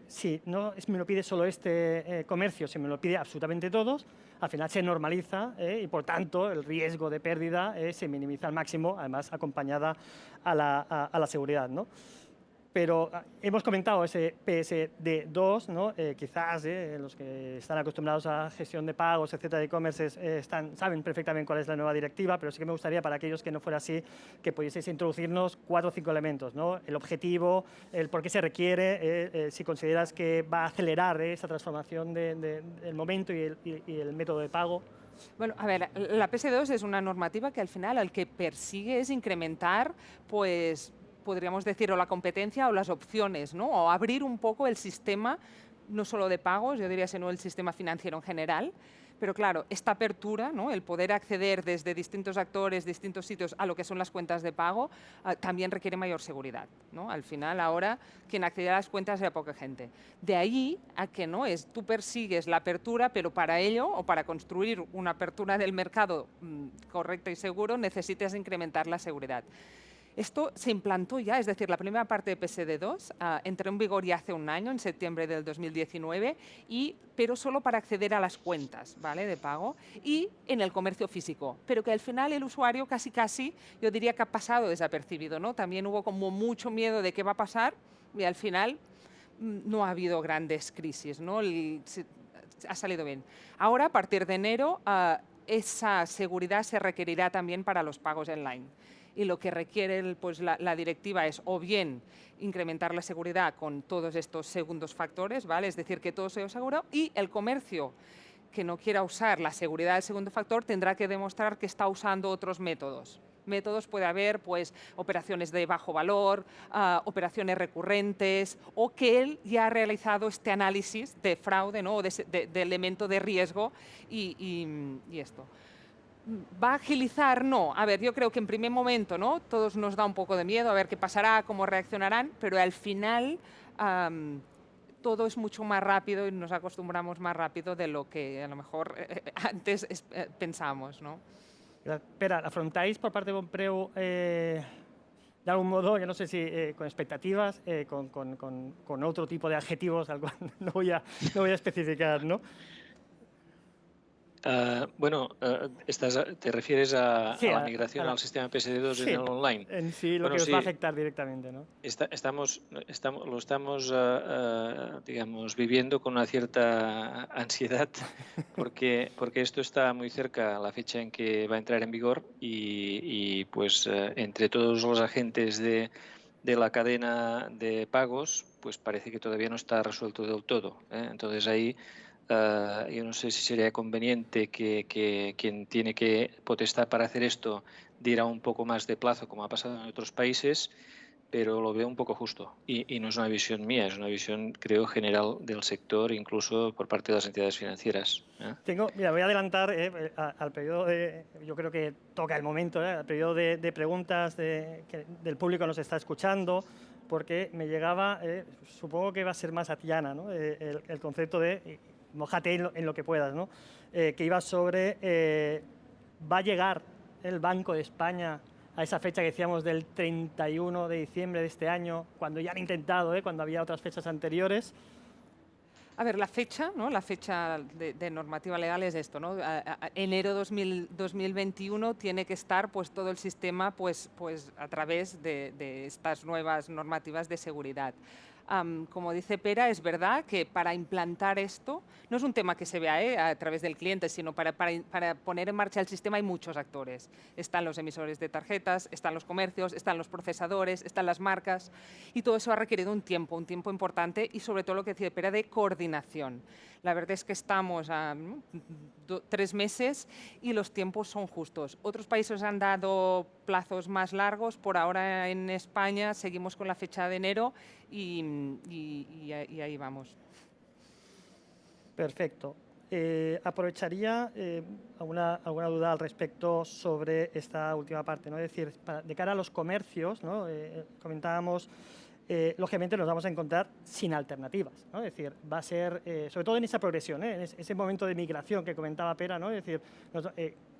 B: si no me lo pide solo este comercio, si me lo pide absolutamente todos, al final se normaliza y por tanto el riesgo de pérdida se minimiza al máximo, además acompañada a la seguridad, ¿no? Pero hemos comentado ese PSD2, ¿no? Quizás los que están acostumbrados a gestión de pagos, etcétera, de e-commerce, saben perfectamente cuál es la nueva directiva, pero sí que me gustaría, para aquellos que no fuera así, que pudieseis introducirnos 4 o 5 elementos, ¿no? El objetivo, el por qué se requiere, si consideras que va a acelerar esa transformación del momento y el método de pago.
D: Bueno, a ver, la PS2 es una normativa que al final al que persigue es incrementar, pues, podríamos decir, o la competencia o las opciones, ¿no? O abrir un poco el sistema, no solo de pagos, yo diría, sino el sistema financiero en general. Pero claro, esta apertura, ¿no? El poder acceder desde distintos actores, distintos sitios a lo que son las cuentas de pago, también requiere mayor seguridad, ¿no? Al final, ahora, quien accede a las cuentas es poca gente. De ahí a que no es, tú persigues la apertura, pero para ello, o para construir una apertura del mercado correcto y seguro, necesitas incrementar la seguridad. Esto se implantó ya, es decir, la primera parte de PSD2 entró en vigor ya hace un año, en septiembre del 2019, pero solo para acceder a las cuentas, ¿vale?, de pago y en el comercio físico, pero que al final el usuario casi, yo diría que ha pasado desapercibido, ¿no? También hubo como mucho miedo de qué va a pasar y al final no ha habido grandes crisis, ¿no? Ha salido bien. Ahora, a partir de enero, esa seguridad se requerirá también para los pagos online. Y lo que requiere pues, la directiva es o bien incrementar la seguridad con todos estos segundos factores, ¿vale? Es decir, que todo sea seguro, y el comercio que no quiera usar la seguridad del segundo factor tendrá que demostrar que está usando otros métodos. Métodos puede haber pues, operaciones de bajo valor, operaciones recurrentes, o que él ya ha realizado este análisis de fraude, ¿no? O de elemento de riesgo y esto. ¿Va a agilizar? No. A ver, yo creo que en primer momento, ¿no?, todos nos da un poco de miedo a ver qué pasará, cómo reaccionarán, pero al final todo es mucho más rápido y nos acostumbramos más rápido de lo que a lo mejor antes pensamos, ¿no?
B: Espera, ¿afrontáis por parte de Bonpreu de algún modo, yo no sé si con expectativas, con otro tipo de adjetivos al cual no voy a especificar, ¿no?
C: Bueno, ¿te refieres a la migración al sistema PSD2 en el online?
B: En sí, lo que os va a afectar directamente, ¿no?
C: Lo estamos digamos, viviendo con una cierta ansiedad porque esto está muy cerca a la fecha en que va a entrar en vigor y pues entre todos los agentes de la cadena de pagos, pues parece que todavía no está resuelto del todo, ¿eh? Entonces ahí yo no sé si sería conveniente que quien tiene potestad para hacer esto diera un poco más de plazo, como ha pasado en otros países, pero lo veo un poco justo. Y no es una visión mía, es una visión, creo, general del sector, incluso por parte de las entidades financieras, ¿eh?
B: Mira, voy a adelantar al periodo yo creo que toca el momento, al periodo de preguntas que del público nos está escuchando, porque me llegaba, supongo que va a ser más atiana, ¿no? El concepto de mójate en lo que puedas, ¿no? Que iba sobre, ¿va a llegar el Banco de España a esa fecha que decíamos del 31 de diciembre de este año, cuando ya han intentado, cuando había otras fechas anteriores?
D: A ver, la fecha, ¿no?, la fecha de normativa legal es esto, ¿no? Enero 2021 tiene que estar pues, todo el sistema pues, a través de estas nuevas normativas de seguridad. Como dice Pera, es verdad que para implantar esto, no es un tema que se vea a través del cliente, sino para poner en marcha el sistema hay muchos actores. Están los emisores de tarjetas, están los comercios, están los procesadores, están las marcas, y todo eso ha requerido un tiempo importante y sobre todo lo que decía Pera de coordinación. La verdad es que estamos a 3 meses y los tiempos son justos. Otros países han dado plazos más largos. Por ahora en España seguimos con la fecha de enero y ahí vamos.
B: Perfecto. Aprovecharía alguna duda al respecto sobre esta última parte, ¿no? Es decir, de cara a los comercios, ¿no? Comentábamos, lógicamente nos vamos a encontrar sin alternativas, ¿no? Es decir, va a ser, sobre todo en esa progresión, en ese momento de migración que comentaba Pera, ¿no? Es decir,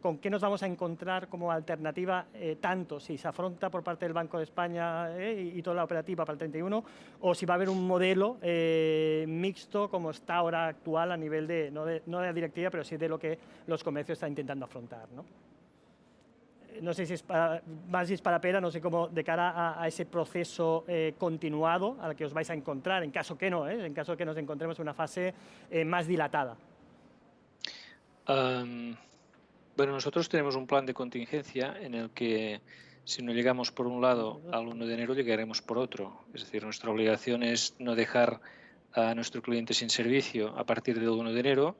B: ¿con qué nos vamos a encontrar como alternativa, tanto si se afronta por parte del Banco de España y toda la operativa para el 31, o si va a haber un modelo mixto como está ahora actual a nivel de, no de la directiva, pero sí de lo que los comercios están intentando afrontar, ¿no? No sé si es para Pera, no sé cómo de cara a ese proceso continuado al que os vais a encontrar, en caso que no, en caso que nos encontremos en una fase más dilatada.
C: Bueno, nosotros tenemos un plan de contingencia en el que si no llegamos por un lado al 1 de enero, llegaremos por otro. Es decir, nuestra obligación es no dejar a nuestro cliente sin servicio a partir del 1 de enero.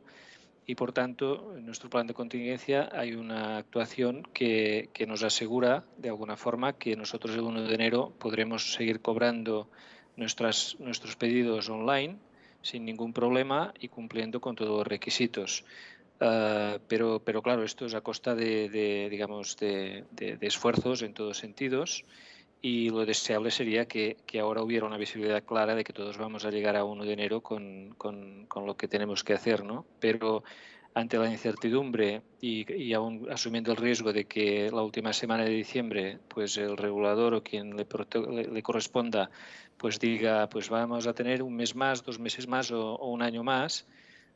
C: Y, por tanto, en nuestro plan de contingencia hay una actuación que nos asegura, de alguna forma, que nosotros el 1 de enero podremos seguir cobrando nuestros pedidos online sin ningún problema y cumpliendo con todos los requisitos. Pero claro, esto es a costa de esfuerzos en todos sentidos. Y lo deseable sería que ahora hubiera una visibilidad clara de que todos vamos a llegar a 1 de enero con lo que tenemos que hacer, ¿no? Pero ante la incertidumbre y aún asumiendo el riesgo de que la última semana de diciembre pues el regulador o quien le corresponda pues diga pues vamos a tener un mes más, 2 meses más o un año más,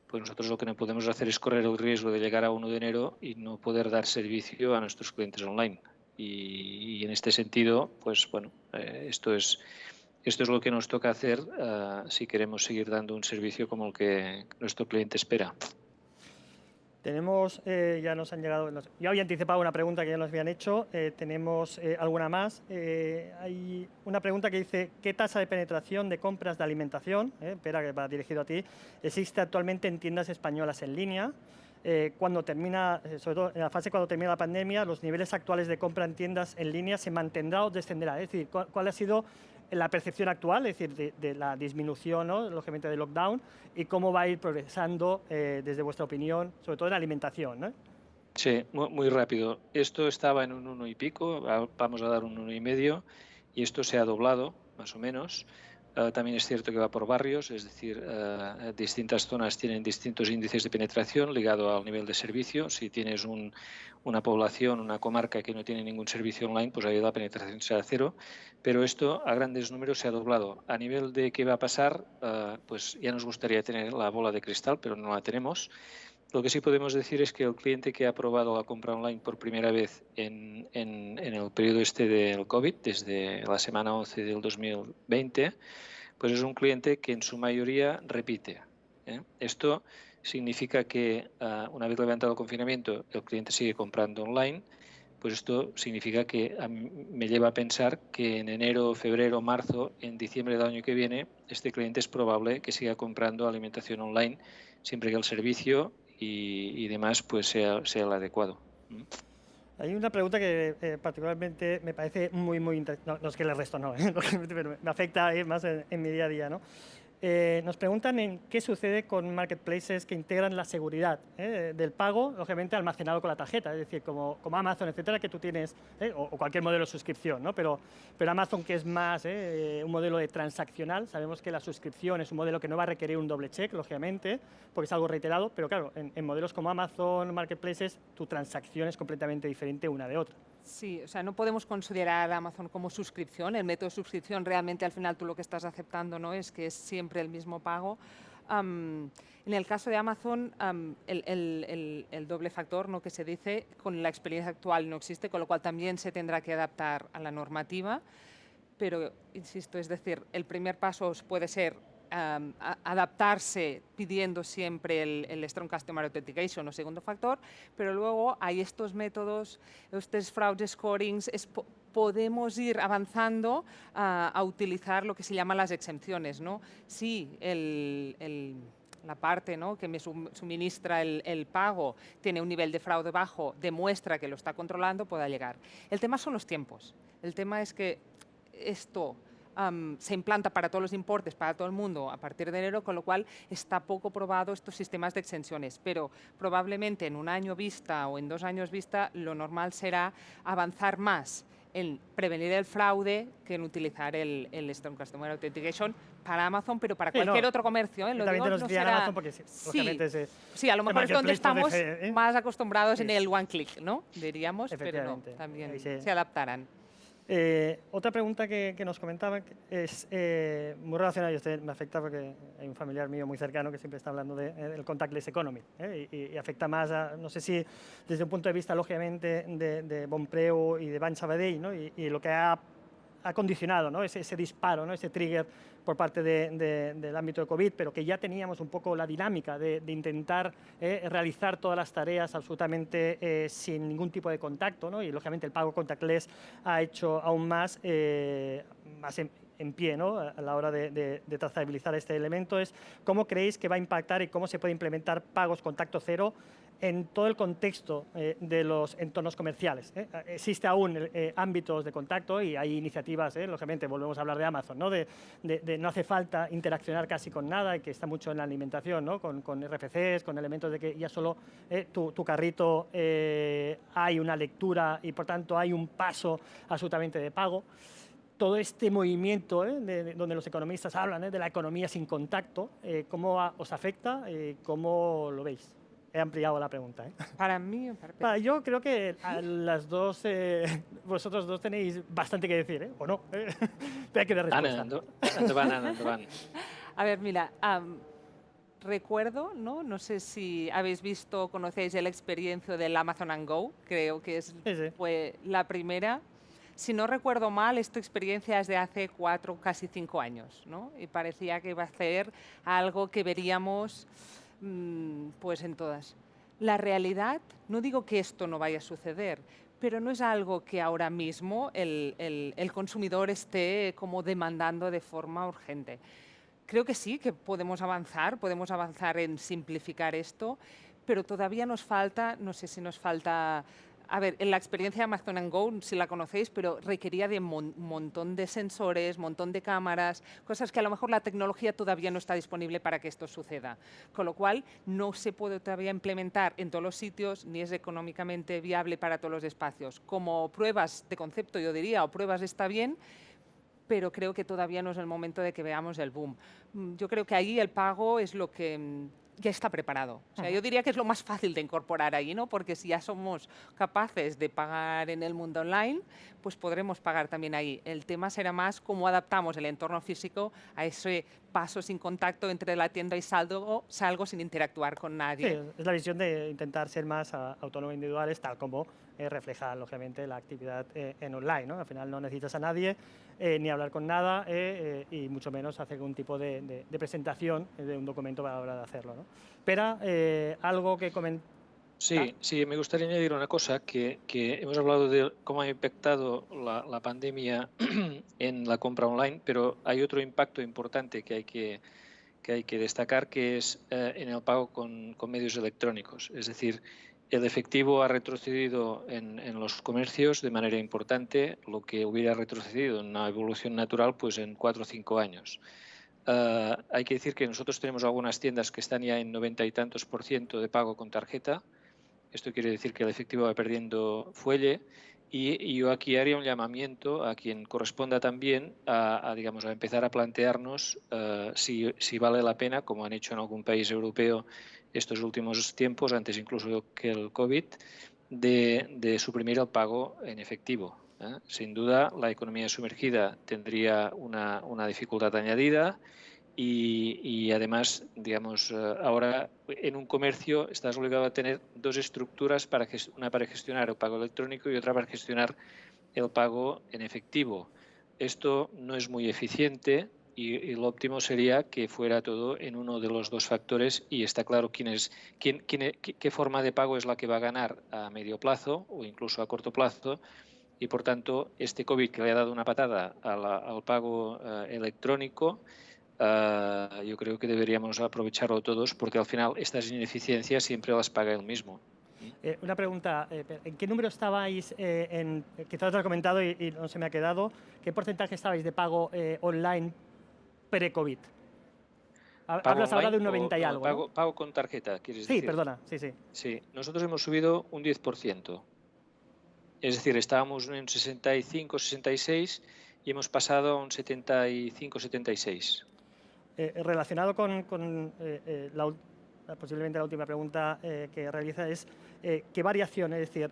C: pues nosotros lo que no podemos hacer es correr el riesgo de llegar a 1 de enero y no poder dar servicio a nuestros clientes online. Y en este sentido, pues bueno, esto es lo que nos toca hacer si queremos seguir dando un servicio como el que nuestro cliente espera.
B: Tenemos, ya nos han llegado, yo había anticipado una pregunta que ya nos habían hecho, tenemos alguna más. Hay una pregunta que dice, ¿qué tasa de penetración de compras de alimentación, Pera, que va dirigido a ti, existe actualmente en tiendas españolas en línea? Cuando termina, sobre todo en la fase cuando termina la pandemia, los niveles actuales de compra en tiendas en línea se mantendrá o descenderá. Es decir, ¿cuál ha sido la percepción actual, es decir, de la disminución, ¿no?, lógicamente, del lockdown, y cómo va a ir progresando, desde vuestra opinión, sobre todo en la alimentación, ¿no?
C: Sí, muy rápido. Esto estaba en un 1 y pico, vamos a dar un 1,5, y esto se ha doblado, más o menos. También es cierto que va por barrios, es decir, distintas zonas tienen distintos índices de penetración ligado al nivel de servicio. Si tienes una población, una comarca que no tiene ningún servicio online, pues ahí la penetración será 0. Pero esto a grandes números se ha doblado. A nivel de qué va a pasar, pues ya nos gustaría tener la bola de cristal, pero no la tenemos. Lo que sí podemos decir es que el cliente que ha probado la compra online por primera vez en el periodo este del COVID, desde la semana 11 del 2020, pues es un cliente que en su mayoría repite. Esto significa que una vez levantado el confinamiento, el cliente sigue comprando online. Pues esto significa que me lleva a pensar que en enero, febrero, marzo, en diciembre del año que viene, este cliente es probable que siga comprando alimentación online siempre que el servicio y demás pues sea el adecuado.
B: Hay una pregunta que particularmente me parece muy interesante. No es que el resto no, pero me afecta más en mi día a día, ¿no? Nos preguntan en qué sucede con marketplaces que integran la seguridad del pago, lógicamente almacenado con la tarjeta, es decir, como Amazon, etcétera, que tú tienes, o cualquier modelo de suscripción, ¿no? Pero Amazon, que es más un modelo de transaccional, sabemos que la suscripción es un modelo que no va a requerir un doble check, lógicamente, porque es algo reiterado, pero claro, en modelos como Amazon, marketplaces, tu transacción es completamente diferente una de otra.
D: Sí, o sea, no podemos considerar a Amazon como suscripción. El método de suscripción realmente al final tú lo que estás aceptando, ¿no?, es que es siempre el mismo pago. En el caso de Amazon, el doble factor, ¿no?, que se dice, con la experiencia actual no existe, con lo cual también se tendrá que adaptar a la normativa. pero, insisto, es decir, el primer paso puede ser adaptarse pidiendo siempre el Strong Customer Authentication o segundo factor, pero luego hay estos métodos, estos fraud scorings, podemos ir avanzando a utilizar lo que se llaman las exenciones, ¿no? Si la parte, ¿no?, que me suministra el pago tiene un nivel de fraude bajo, demuestra que lo está controlando, pueda llegar. El tema son los tiempos. El tema es que esto se implanta para todos los importes, para todo el mundo, a partir de enero, con lo cual está poco probado estos sistemas de exenciones. Pero probablemente en un año vista o en 2 años vista, lo normal será avanzar más en prevenir el fraude que en utilizar el Strong Customer Authentication para Amazon, pero para cualquier otro comercio. ¿Eh?
B: También
D: digo,
B: te nos será Amazon porque lógicamente
D: sí, a lo mejor es donde estamos más acostumbrados
B: sí,
D: en el one click, ¿no? Diríamos, pero no, también se adaptarán.
B: Otra pregunta que nos comentaban es muy relacionada, y usted me afecta porque hay un familiar mío muy cercano que siempre está hablando del contactless economy, y afecta más a, no sé si desde un punto de vista, lógicamente, de Bonpreu y de Banc Sabadell, ¿no? y lo que ha condicionado, ¿no?, ese disparo, ¿no?, ese trigger por parte del ámbito de COVID, pero que ya teníamos un poco la dinámica de intentar realizar todas las tareas absolutamente sin ningún tipo de contacto, ¿no? Y lógicamente el pago contactless ha hecho aún más en pie, ¿no?, a la hora de trazabilizar este elemento. Es cómo creéis que va a impactar y cómo se puede implementar pagos contacto cero en todo el contexto de los entornos comerciales. Existe aún ámbitos de contacto y hay iniciativas, lógicamente, volvemos a hablar de Amazon, ¿no?, de no hace falta interaccionar casi con nada, y que está mucho en la alimentación, ¿no?, con RFCs, con elementos de que ya solo tu carrito hay una lectura y, por tanto, hay un paso absolutamente de pago. Todo este movimiento donde los economistas hablan de la economía sin contacto, ¿cómo os afecta? ¿Cómo lo veis? He ampliado la pregunta.
D: Para mí,
B: yo creo que a las dos, vosotros dos tenéis bastante que decir, ¿o no? Pero hay que dar respuesta.
C: Endavant.
D: A ver, mira, recuerdo, no sé si habéis visto, conocéis la experiencia del Amazon Go, creo que fue la primera. Si no recuerdo mal, esta experiencia es de hace 4, casi 5 años, ¿no? Y parecía que iba a ser algo que veríamos pues en todas. La realidad, no digo que esto no vaya a suceder, pero no es algo que ahora mismo el consumidor esté como demandando de forma urgente. Creo que sí, que podemos avanzar en simplificar esto, pero todavía nos falta, no sé si nos falta. A ver, en la experiencia de Amazon Go, si la conocéis, pero requería de un montón de sensores, montón de cámaras, cosas que a lo mejor la tecnología todavía no está disponible para que esto suceda. Con lo cual, no se puede todavía implementar en todos los sitios, ni es económicamente viable para todos los espacios. Como pruebas de concepto, yo diría, o pruebas está bien, pero creo que todavía no es el momento de que veamos el boom. Yo creo que ahí el pago es lo que ya está preparado. O sea, yo diría que es lo más fácil de incorporar ahí, ¿no? Porque si ya somos capaces de pagar en el mundo online, pues podremos pagar también ahí. El tema será más cómo adaptamos el entorno físico a ese paso sin contacto entre la tienda y salgo sin interactuar con nadie.
B: Sí, es la visión de intentar ser más autónomos individuales, tal como refleja, lógicamente, la actividad en online, ¿no? Al final no necesitas a nadie, ni hablar con nada, y mucho menos hacer algún tipo de presentación de un documento a la hora de hacerlo, ¿no? Pero algo que comentar.
C: Sí, me gustaría añadir una cosa, que hemos hablado de cómo ha impactado la pandemia en la compra online, pero hay otro impacto importante que hay que destacar, que es en el pago con medios electrónicos. Es decir, el efectivo ha retrocedido en los comercios de manera importante, lo que hubiera retrocedido en una evolución natural pues en 4 o 5 años. Hay que decir que nosotros tenemos algunas tiendas que están ya en 90 y tantos % de pago con tarjeta. Esto quiere decir que el efectivo va perdiendo fuelle, y yo aquí haría un llamamiento a quien corresponda también a empezar a plantearnos si vale la pena, como han hecho en algún país europeo estos últimos tiempos, antes incluso que el COVID, de suprimir el pago en efectivo. Sin duda, la economía sumergida tendría una dificultad añadida. Y además, ahora en un comercio estás obligado a tener 2 estructuras, una para gestionar el pago electrónico y otra para gestionar el pago en efectivo. esto no es muy eficiente y lo óptimo sería que fuera todo en uno de los dos factores y está claro qué forma de pago es la que va a ganar a medio plazo o incluso a corto plazo. Y, por tanto, este COVID que le ha dado una patada al pago electrónico, yo creo que deberíamos aprovecharlo todos porque al final estas ineficiencias siempre las paga él mismo.
B: Una pregunta, ¿en qué número estabais, quizás lo has comentado y no se me ha quedado, qué porcentaje estabais de pago online pre-COVID? Hablas ahora de un 90 y algo, ¿no?
C: Pago con tarjeta, ¿quieres
B: decir?
C: decir?
B: Sí, perdona, sí.
C: Sí, nosotros hemos subido un 10%. Es decir, estábamos en 65, 66 y hemos pasado a un 75, 76.
B: Relacionado con posiblemente la última pregunta que realiza es ¿qué variación? Es decir,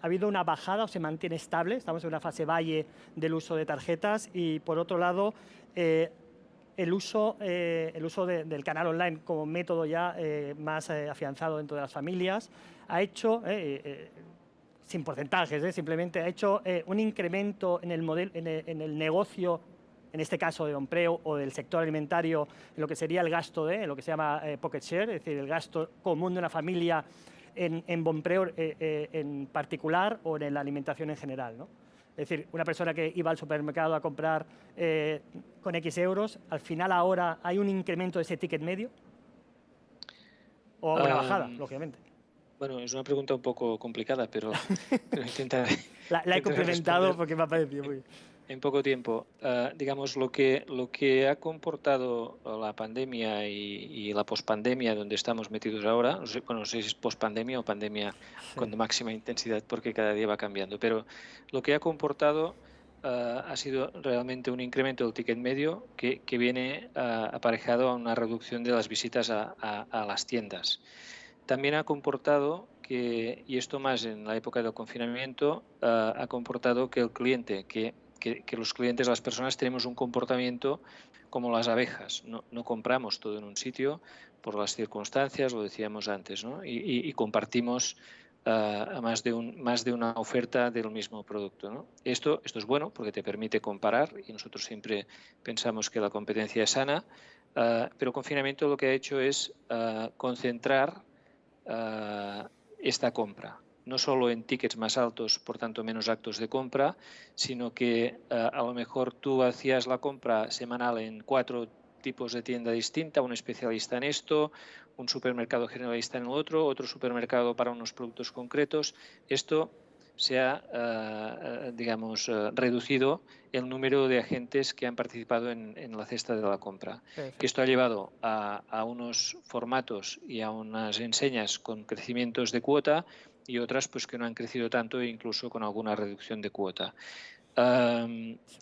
B: ¿ha habido una bajada o se mantiene estable? Estamos en una fase valle del uso de tarjetas y, por otro lado, el uso del canal online como método ya más afianzado dentro de las familias ha hecho... sin porcentajes, simplemente ha hecho un incremento en el negocio, en este caso de Bonpreu o del sector alimentario, en lo que sería el gasto de lo que se llama pocket share, es decir, el gasto común de una familia en Bonpreu en particular o en la alimentación en general, ¿no? Es decir, una persona que iba al supermercado a comprar con X euros, al final ahora hay un incremento de ese ticket medio o una bajada, lógicamente.
C: Bueno, es una pregunta un poco complicada, pero intentaré.
B: La he complementado porque me ha parecido muy...
C: En poco tiempo, digamos, lo que ha comportado la pandemia y la pospandemia donde estamos metidos ahora, no sé si es pospandemia o pandemia con máxima intensidad porque cada día va cambiando, pero lo que ha comportado ha sido realmente un incremento del ticket medio que viene aparejado a una reducción de las visitas a las tiendas. También ha comportado que, y esto más en la época del confinamiento, ha comportado que el cliente, que los clientes, las personas, tenemos un comportamiento como las abejas. No compramos todo en un sitio por las circunstancias, lo decíamos antes, ¿no? Y compartimos más de una oferta del mismo producto, ¿no? Esto es bueno porque te permite comparar y nosotros siempre pensamos que la competencia es sana, pero el confinamiento lo que ha hecho es concentrar esta compra, no solo en tickets más altos, por tanto menos actos de compra, sino que a lo mejor tú hacías la compra semanal en 4 tipos de tienda distinta, un especialista en esto, un supermercado generalista en el otro supermercado para unos productos concretos. Esto se ha, reducido el número de agentes que han participado en la cesta de la compra.
B: Perfecto.
C: Que esto ha llevado a unos formatos y a unas enseñas con crecimientos de cuota y otras pues que no han crecido tanto e incluso con alguna reducción de cuota.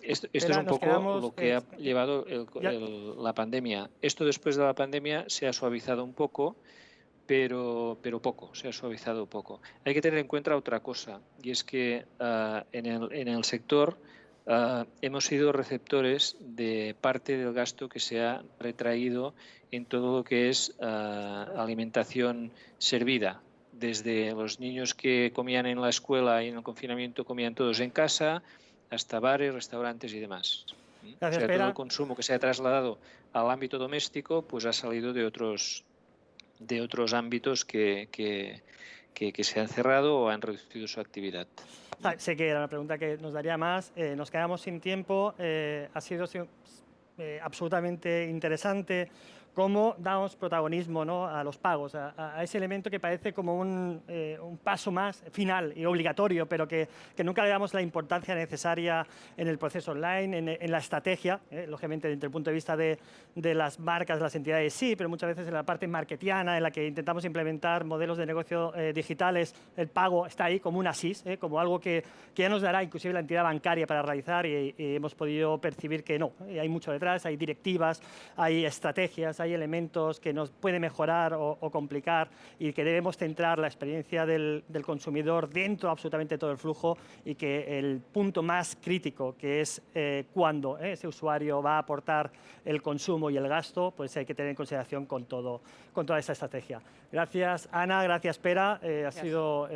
C: Esto es un poco lo que ha llevado la pandemia. Esto después de la pandemia se ha suavizado un poco, pero poco, se ha suavizado poco. Hay que tener en cuenta otra cosa, y es que en el sector hemos sido receptores de parte del gasto que se ha retraído en todo lo que es alimentación servida, desde los niños que comían en la escuela y en el confinamiento comían todos en casa, hasta bares, restaurantes y demás.
B: Gracias,
C: o sea, todo el consumo que se ha trasladado al ámbito doméstico pues ha salido de otros ámbitos que se han cerrado o han reducido su actividad.
B: Sé que era una pregunta que nos daría más. Nos quedamos sin tiempo. Ha sido absolutamente interesante cómo damos protagonismo, ¿no?, a los pagos, a ese elemento que parece como un paso más final y obligatorio, pero que nunca le damos la importancia necesaria en el proceso online, en la estrategia, lógicamente desde el punto de vista de las marcas, de las entidades sí, pero muchas veces en la parte marketiana, en la que intentamos implementar modelos de negocio digitales, el pago está ahí como un asís, como algo que ya nos dará inclusive la entidad bancaria para realizar y hemos podido percibir que no, hay mucho detrás, hay directivas, hay estrategias, hay elementos que nos pueden mejorar o complicar y que debemos centrar la experiencia del consumidor dentro absolutamente de todo el flujo y que el punto más crítico, que es cuando ese usuario va a aportar el consumo y el gasto, pues hay que tener en consideración con toda esta estrategia. Gracias, Ana, gracias, Pera. Ha sido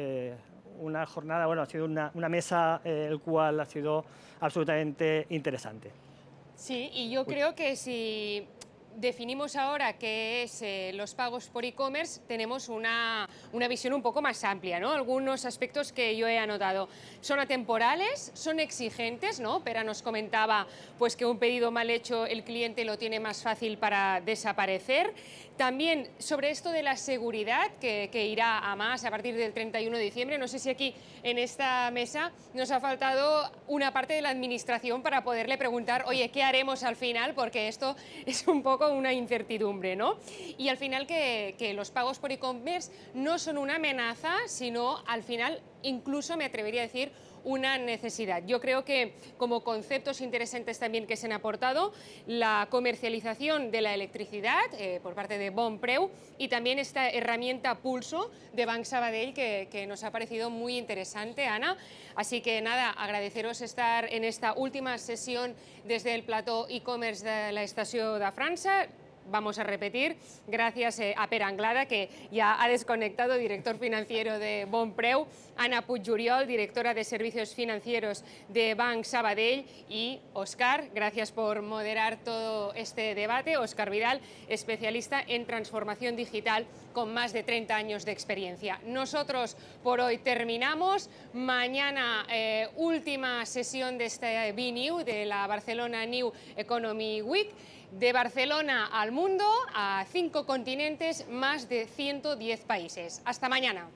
B: una jornada, bueno, ha sido una mesa el cual ha sido absolutamente interesante.
A: Sí, y yo creo que si definimos ahora qué es los pagos por e-commerce, tenemos una visión un poco más amplia, ¿no? Algunos aspectos que yo he anotado. Son atemporales, son exigentes, ¿no? Pera nos comentaba pues, que un pedido mal hecho el cliente lo tiene más fácil para desaparecer. También sobre esto de la seguridad, que irá a más a partir del 31 de diciembre. No sé si aquí en esta mesa nos ha faltado una parte de la administración para poderle preguntar, oye, ¿qué haremos al final? Porque esto es un poco una incertidumbre, ¿no? Y al final que los pagos por e-commerce no son una amenaza, sino al final incluso me atrevería a decir una necesidad. Yo creo que como conceptos interesantes también que se han aportado, la comercialización de la electricidad por parte de Bonpreu y también esta herramienta Pulso de Banc Sabadell que nos ha parecido muy interesante, Ana. Así que nada, agradeceros estar en esta última sesión desde el plató e-commerce de la Estació de França. Vamos a repetir, gracias a Pere Anglada, que ya ha desconectado, director financiero de Bonpreu, Ana Puig-Juriol, directora de Servicios Financieros de Banc Sabadell, y Óscar, gracias por moderar todo este debate. Óscar Vidal, especialista en transformación digital con más de 30 años de experiencia. Nosotros por hoy terminamos. Mañana última sesión de este BNew, de la Barcelona New Economy Week. De Barcelona al mundo, a 5 continentes, más de 110 países. Hasta mañana.